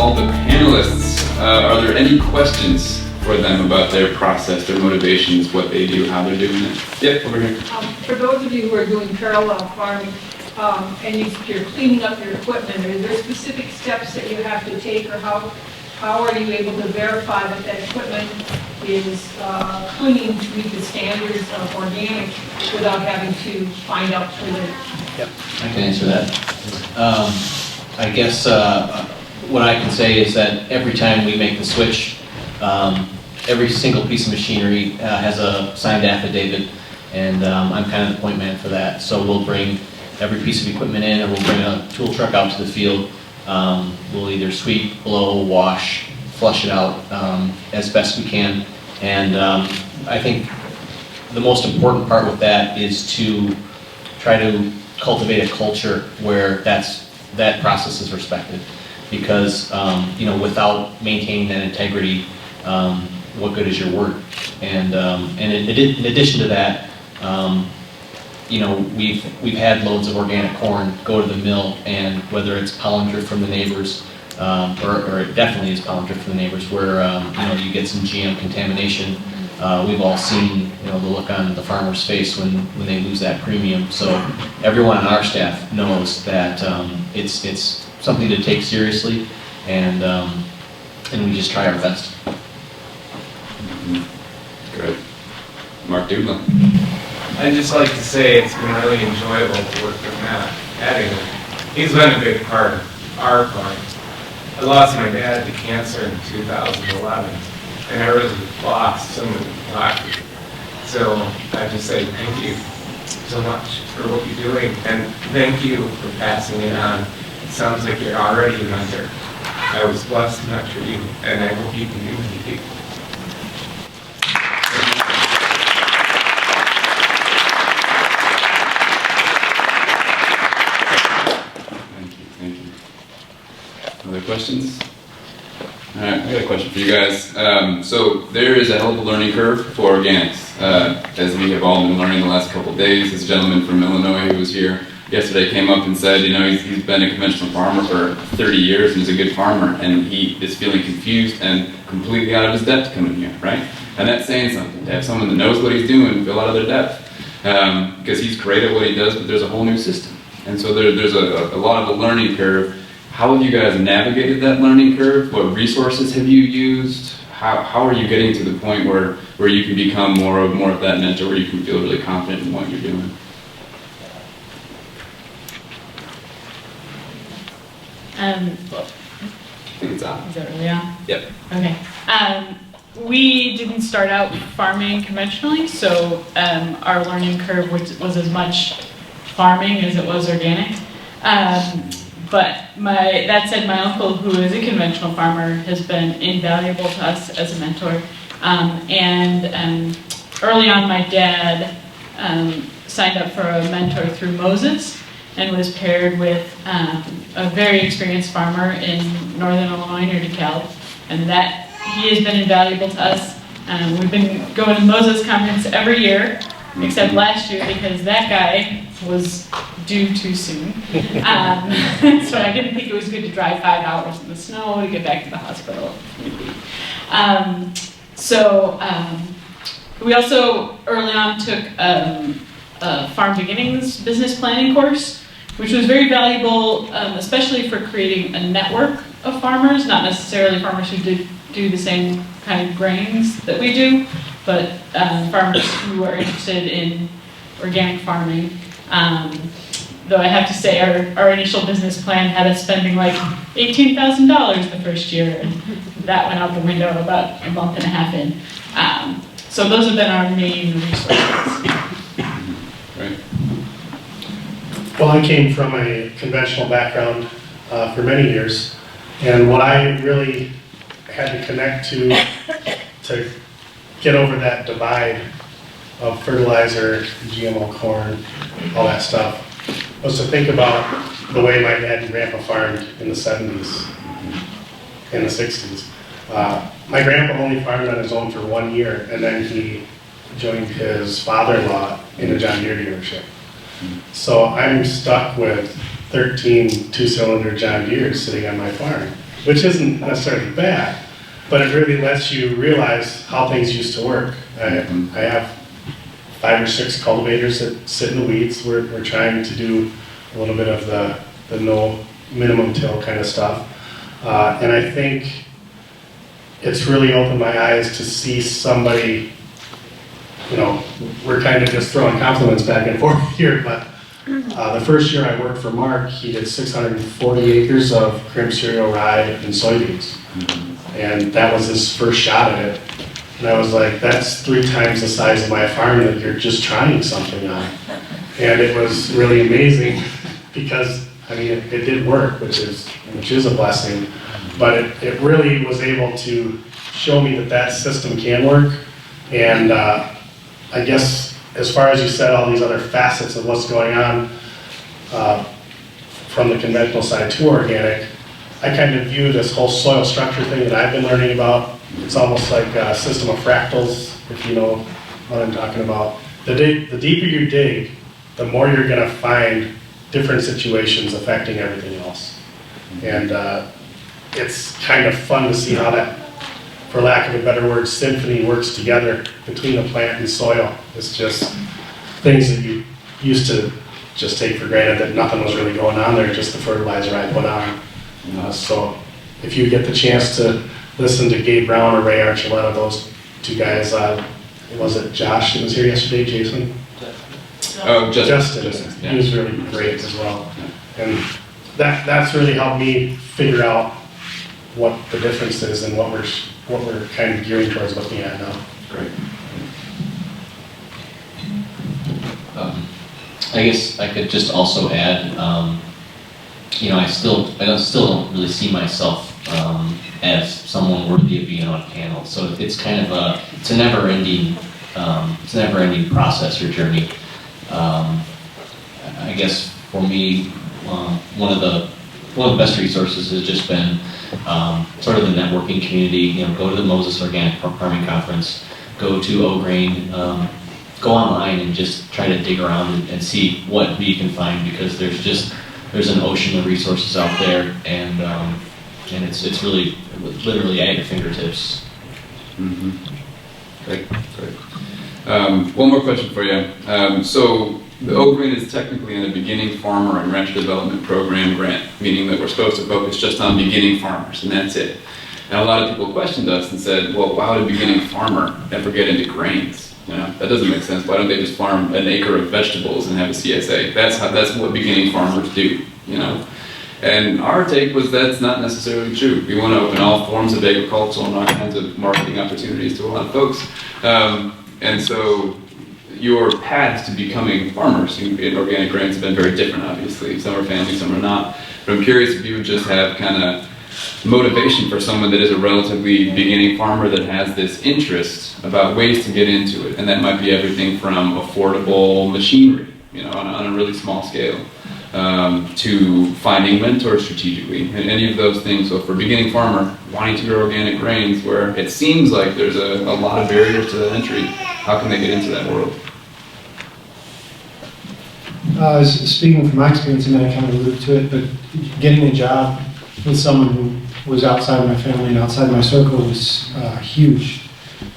all the panelists. Are there any questions for them about their process, their motivations, what they do, how they're doing it? Yep, over here. For those of you who are doing parallel farming, and you're cleaning up your equipment, are there specific steps that you have to take, or how are you able to verify that that equipment is clean to meet the standards of organic without having to find out further? Yep, I can answer that. I guess what I can say is that every time we make the switch, every single piece of machinery has a signed affidavit, and I'm kind of the point man for that. So we'll bring every piece of equipment in, and we'll bring a tool truck out to the field. We'll either sweep, blow, wash, flush it out as best we can. And I think the most important part with that is to try to cultivate a culture where that process is respected. Because without maintaining that integrity, what good is your word? And in addition to that, we've had loads of organic corn go to the mill, and whether it's pollen drift from the neighbors, or it definitely is pollen drift from the neighbors, where you get some GM contamination. We've all seen the look on the farmer's face when they lose that premium. So everyone on our staff knows that it's something to take seriously, and we just try our best. Good. Mark Dubla. I'd just like to say it's been really enjoyable to work with Matt Addington. He's been a big part of our farm. I lost my dad to cancer in 2011, and I really lost someone to doctor. So I just say thank you so much for what you're doing, and thank you for passing it on. It sounds like you're already a mentor. I was blessed to mentor you, and I hope you can do many people. Other questions? All right, I got a question for you guys. So there is a hell of a learning curve for organics, as we have all been learning the last couple of days. This gentleman from Illinois who was here yesterday came up and said, he's been a conventional farmer for 30 years and he's a good farmer, and he is feeling confused and completely out of his depth coming here, right? And that's saying something, to have someone that knows what he's doing feel out of their depth, because he's great at what he does, but there's a whole new system. And so there's a lot of a learning curve. How have you guys navigated that learning curve? What resources have you used? How are you getting to the point where you can become more of that mentor, where you can feel really confident in what you're doing? I think it's on. Is that really on? Yep. Okay. We didn't start out farming conventionally, so our learning curve was as much farming as it was organic. But that said, my uncle, who is a conventional farmer, has been invaluable to us as a mentor. Early on, my dad signed up for a mentor through Moses and was paired with a very experienced farmer in northern Illinois near DeKalb, and that he has been invaluable to us. We've been going to the Moses conference every year, except last year because that guy was due too soon. So I didn't think it was good to drive 5 hours in the snow to get back to the hospital. We also early on took a Farm Beginnings business planning course, which was very valuable, especially for creating a network of farmers, not necessarily farmers who do the same kind of grains that we do, but farmers who are interested in organic farming. Though I have to say our initial business plan had us spending like $18,000 the first year, and that went out the window about a month and a half in. So those have been our main resources. Right. Well, I came from a conventional background for many years, and what I really had to connect to get over that divide of fertilizer, GMO corn, all that stuff, was to think about the way my dad and grandpa farmed in the 70s, in the 60s. My grandpa only farmed on his own for 1 year, and then he joined his father-in-law in a John Deere dealership. So I'm stuck with 13 two-cylinder John Deeres sitting on my farm. which isn't necessarily bad, but it really lets you realize how things used to work. I have 5 or 6 cultivators that sit in the weeds. We're trying to do a little bit of the no minimum till kind of stuff. And I think it's really opened my eyes to see somebody, you know, we're kind of just throwing compliments back and forth here, but the first year I worked for Mark, he did 640 acres of crimp cereal, rye, and soybeans. And that was his first shot at it. And I was like, that's 3 times the size of my farm that you're just trying something on. And it was really amazing because, I mean, it did work, which is a blessing. But it really was able to show me that system can work. And I guess as far as you said, all these other facets of what's going on from the conventional side to organic, I kind of view this whole soil structure thing that I've been learning about. It's almost like a system of fractals, if you know what I'm talking about. The deeper you dig, the more you're going to find different situations affecting everything else. And it's kind of fun to see how that, for lack of a better word, symphony works together between the plant and soil. It's just things that you used to just take for granted that nothing was really going on there, just the fertilizer I put on. So if you get the chance to listen to Gabe Brown or Ray Archuleta, those 2 guys, was it Josh that was here yesterday, Jason? Oh, Justin. Yeah. He was really great as well. And that's really helped me figure out what the difference is and what we're kind of gearing towards looking at now. Great. I guess I could just also add, you know, I still don't really see myself as someone worthy of being on a panel. So it's kind of it's a never-ending process or journey. I guess for me, one of the best resources has just been sort of the networking community. You know, go to the Moses Organic Farming Conference, go to OGRAIN, go online and just try to dig around and see what you can find, because there's an ocean of resources out there, and it's really literally at your fingertips. Mm-hmm. Great. One more question for you. So the OGRAIN is technically in a beginning farmer and rancher development program grant, meaning that we're supposed to focus just on beginning farmers, and that's it. And a lot of people questioned us and said, well, why would a beginning farmer ever get into grains? You know, that doesn't make sense. Why don't they just farm an acre of vegetables and have a CSA? That's what beginning farmers do, you know. And our take was that's not necessarily true. We want to open all forms of agriculture and all kinds of marketing opportunities to a lot of folks. And so your paths to becoming farmers in organic grains have been very different, obviously. Some are family, some are not. But I'm curious if you would just have kind of motivation for someone that is a relatively beginning farmer that has this interest about ways to get into it. And that might be everything from affordable machinery, you know, on a really small scale, to finding mentors strategically, and any of those things. So for a beginning farmer wanting to grow organic grains, where it seems like there's a lot of barriers to that entry, how can they get into that world? Speaking from my experience, and I kind of alluded to it, but getting a job with someone who was outside my family and outside my circle was huge,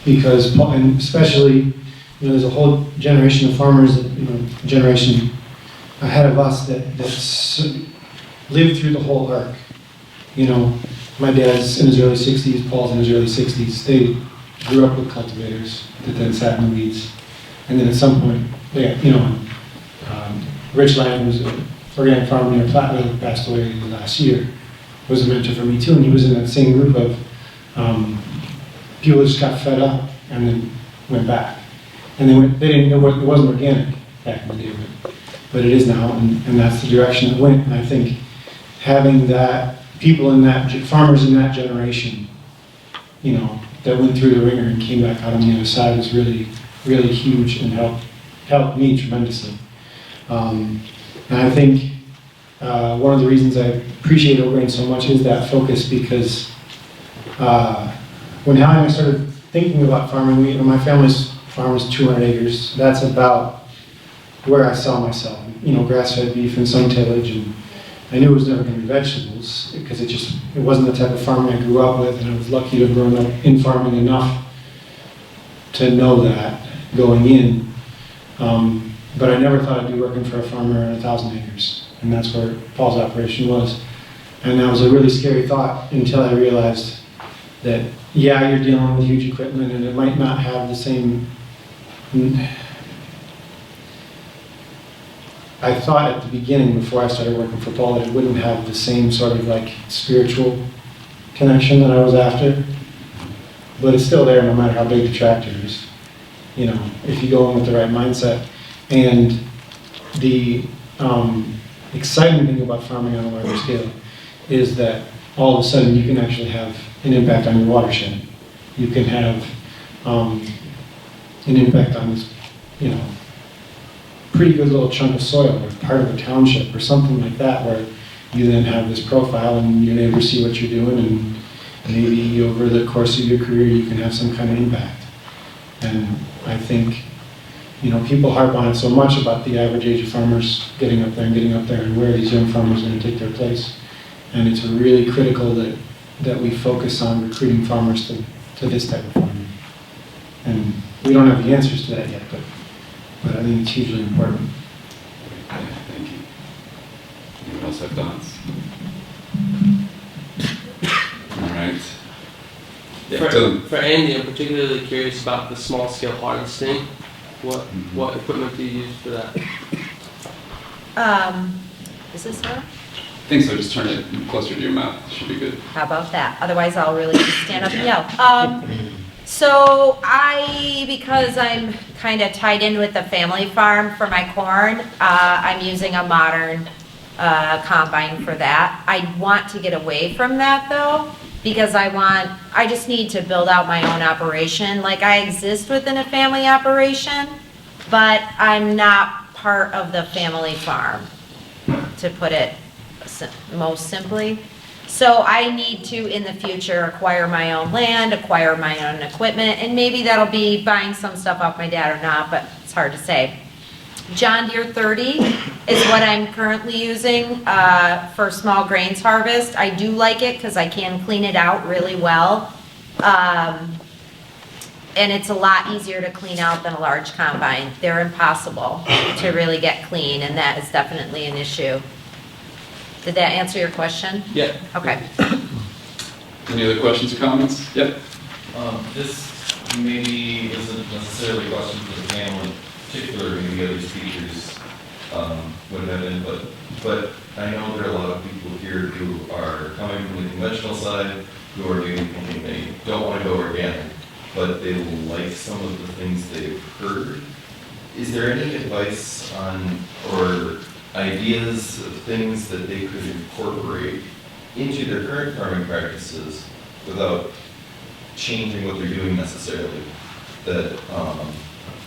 because, and especially, you know, there's a whole generation of farmers, that, you know, generation ahead of us that lived through the whole arc. You know, my dad's in his early 60s, Paul's in his early 60s. They grew up with cultivators that then sat in the weeds, and then at some point, they, you know, Rich Land, who's an organic farmer near Platteville, who passed away last year, was a mentor for me too, and he was in that same group of people that just got fed up and then went back. And they didn't know it wasn't organic back in the day, but it is now, and that's the direction it went. And I think having that, people in that, farmers in that generation, you know, that went through the ringer and came back out on the other side was really, really huge, and helped me tremendously. And I think one of the reasons I appreciate OGRAIN so much is that focus, because when Hallie and I started thinking about farming, my family's farm is 200 acres. That's about where I saw myself. You know, grass-fed beef and some tillage, I knew it was never going to be vegetables because it wasn't the type of farming I grew up with, and I was lucky to have grown up in farming enough to know that going in. But I never thought I'd be working for a farmer on 1,000 acres, and that's where Paul's operation was. And that was a really scary thought until I realized that, yeah, you're dealing with huge equipment and it might not have the same. I thought at the beginning, before I started working for Paul, that it wouldn't have the same sort of like spiritual connection that I was after. But it's still there no matter how big the tractor is, you know, if you go in with the right mindset. And the exciting thing about farming on a larger scale is that all of a sudden you can actually have an impact on your watershed. You can have an impact on this, you know, pretty good little chunk of soil or part of a township or something like that, where you then have this profile and your neighbors see what you're doing, and maybe over the course of your career you can have some kind of impact. And I think, you know, people harp on it so much about the average age of farmers getting up there and where these young farmers are going to take their place. And it's really critical that we focus on recruiting farmers to this type of farming. And we don't have the answers to that yet, but I think it's hugely important. Okay, thank you. Anyone else have thoughts? All right. Yeah, Dylan. For Andy, I'm particularly curious about the small scale harvesting. What equipment do you use for that? Is this her? I think so, just turn it closer to your mouth, should be good. How about that? Otherwise, I'll really just stand up and yell. So because I'm kind of tied in with the family farm for my corn, I'm using a modern combine for that. I want to get away from that though, because I just need to build out my own operation. Like, I exist within a family operation, but I'm not part of the family farm, to put it most simply. So I need to, in the future, acquire my own land, acquire my own equipment, and maybe that'll be buying some stuff off my dad or not, but it's hard to say. John Deere 30 is what I'm currently using for small grains harvest. I do like it because I can clean it out really well. And it's a lot easier to clean out than a large combine. They're impossible to really get clean, and that is definitely an issue. Did that answer your question? Yeah. Okay. Any other questions or comments? Yep. This maybe isn't necessarily a question for the panel in particular, maybe other speakers would have input, but I know there are a lot of people here who are coming from the conventional side, who are maybe thinking they don't want to go organic, but they like some of the things they've heard. Is there any advice on, or ideas of things that they could incorporate into their current farming practices without changing what they're doing necessarily, that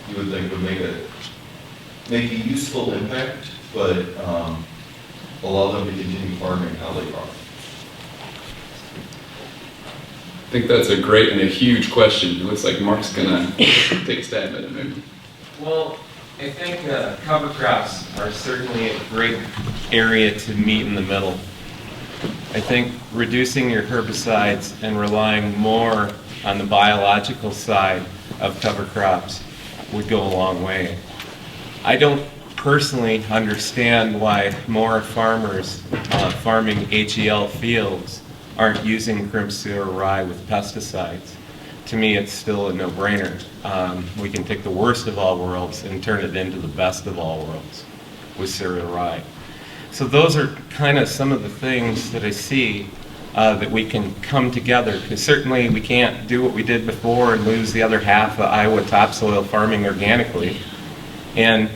you would think would make a useful impact, but allow them to continue farming how they farm? I think that's a great and a huge question. It looks like Mark's gonna take a stab at it maybe. Well, I think cover crops are certainly a great area to meet in the middle. I think reducing your herbicides and relying more on the biological side of cover crops would go a long way. I don't personally understand why more farmers farming HEL fields aren't using crimson or rye with pesticides. To me, it's still a no-brainer. We can take the worst of all worlds and turn it into the best of all worlds with cereal rye. So those are kind of some of the things that I see that we can come together, because certainly we can't do what we did before and lose the other half of Iowa topsoil farming organically. And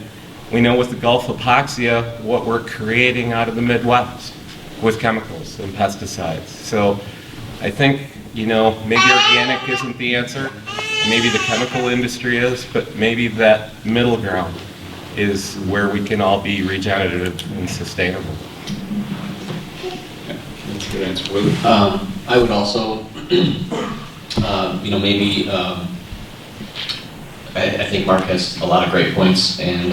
we know with the Gulf epoxia what we're creating out of the Midwest with chemicals and pesticides. So I think, you know, maybe organic isn't the answer, maybe the chemical industry is, but maybe that middle ground is where we can all be regenerative and sustainable. Yeah, that's a good answer. Willie? I would also, you know, maybe, I think Mark has a lot of great points, and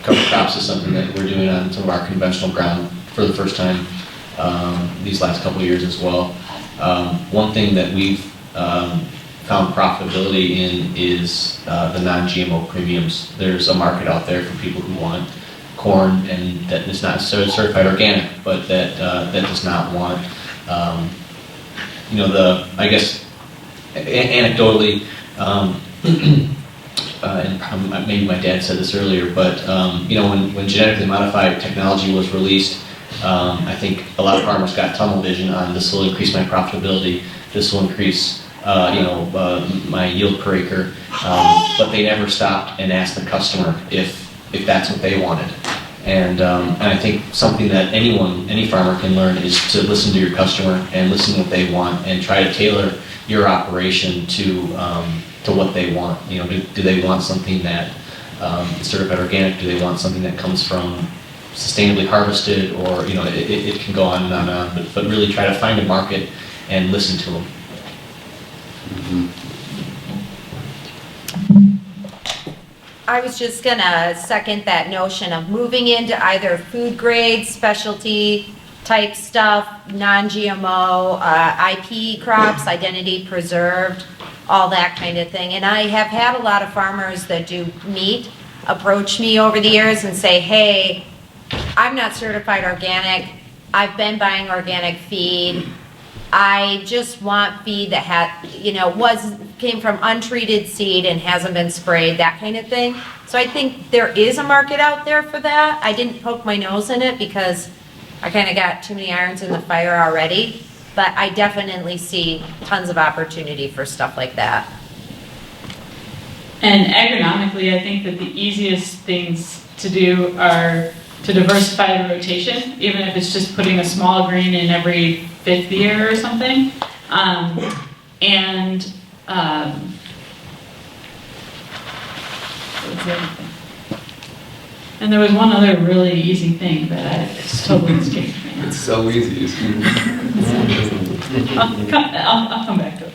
cover crops is something that we're doing on some of our conventional ground for the first time these last couple of years as well. One thing that we've found profitability in is the non-GMO premiums. There's a market out there for people who want corn and that is not necessarily certified organic, but that does not want, I guess, anecdotally, and maybe my dad said this earlier, but when genetically modified technology was released, I think a lot of farmers got tunnel vision on this will increase my profitability, this will increase my yield per acre, but they never stopped and asked the customer if that's what they wanted. And I think something that any farmer can learn is to listen to your customer and listen to what they want and try to tailor your operation to what they want. Do they want something that is certified organic? Do they want something that comes from sustainably harvested? Or it can go on and on and on. But really try to find a market and listen to them. I was just gonna second that notion of moving into either food grade, specialty type stuff, non-GMO, IP crops, identity preserved, all that kind of thing. And I have had a lot of farmers that do meat approach me over the years and say, hey, I'm not certified organic, I've been buying organic feed, I just want feed that came from untreated seed and hasn't been sprayed, that kind of thing. So I think there is a market out there for that. I didn't poke my nose in it because I kind of got too many irons in the fire already, but I definitely see tons of opportunity for stuff like that. And agronomically, I think that the easiest things to do are to diversify the rotation, even if it's just putting a small grain in every 5th year or something. And there was one other really easy thing that it's totally escaped me. It's so easy. I'll come back to it.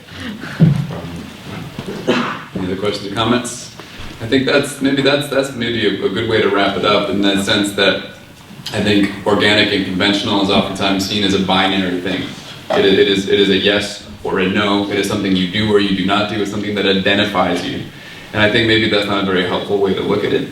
Any other questions or comments? I think that's maybe a good way to wrap it up, in that sense that I think organic and conventional is oftentimes seen as a binary thing. It is a yes or a no. It is something you do or you do not do. It's something that identifies you. And I think maybe that's not a very helpful way to look at it.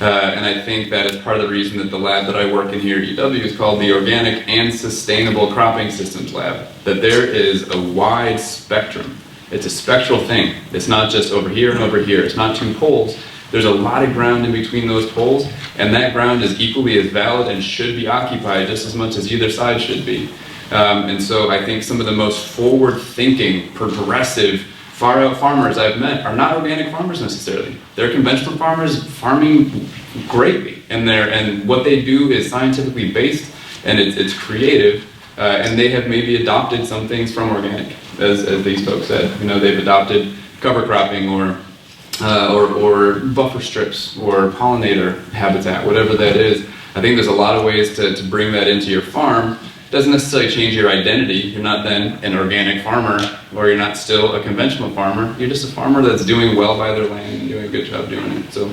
And I think that is part of the reason that the lab that I work in here at UW is called the Organic and Sustainable Cropping Systems Lab. That there is a wide spectrum. It's a spectral thing. It's not just over here and over here. It's not two poles. There's a lot of ground in between those poles, and that ground is equally as valid and should be occupied just as much as either side should be. And so I think some of the most forward-thinking, progressive, far-out farmers I've met are not organic farmers necessarily. They're conventional farmers farming greatly, and what they do is scientifically based, and it's creative, and they have maybe adopted some things from organic, as these folks said. They've adopted cover cropping or buffer strips or pollinator habitat, whatever that is. I think there's a lot of ways to bring that into your farm. It doesn't necessarily change your identity. You're not then an organic farmer, or you're not still a conventional farmer. You're just a farmer that's doing well by their land and doing a good job doing it. So,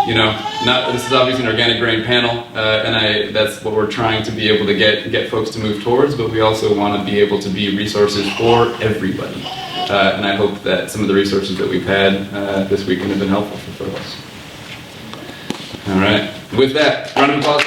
this is obviously an organic grain panel, and that's what we're trying to be able to get folks to move towards, but we also want to be able to be resources for everybody. And I hope that some of the resources that we've had this weekend have been helpful for folks. All right. With that, round of applause.